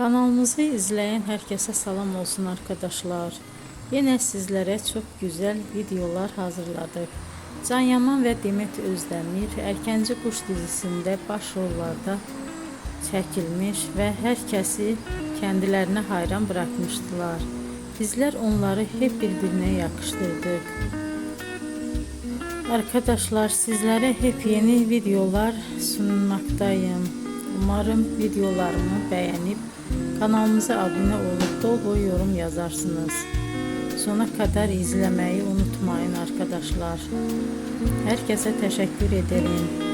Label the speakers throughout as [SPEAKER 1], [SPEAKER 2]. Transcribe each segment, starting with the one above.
[SPEAKER 1] Kanalımızı izleyen herkese selam olsun arkadaşlar. Yine sizlere çok güzel videolar hazırladık. Can Yaman ve Demet Özdemir Erkenci Kuş dizisinde başrollarda çekilmiş ve herkesi kendilerine hayran bırakmıştılar. Bizler onları hep birbirine yakıştırdık. Arkadaşlar sizlere hep yeni videolar sunmaktayım. Umarım videolarımı beğenip kanalımıza abone olup bol bol yorum yazarsınız. Sona kadar izlemeyi unutmayın arkadaşlar. Herkese teşekkür ederim.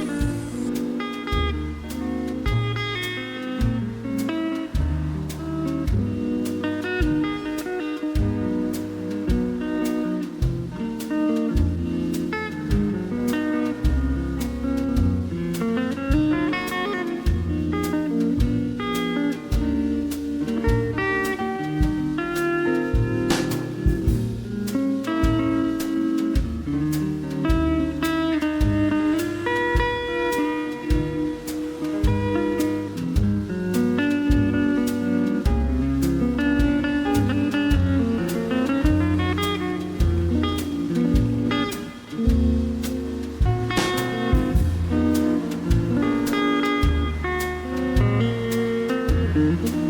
[SPEAKER 2] Thank you.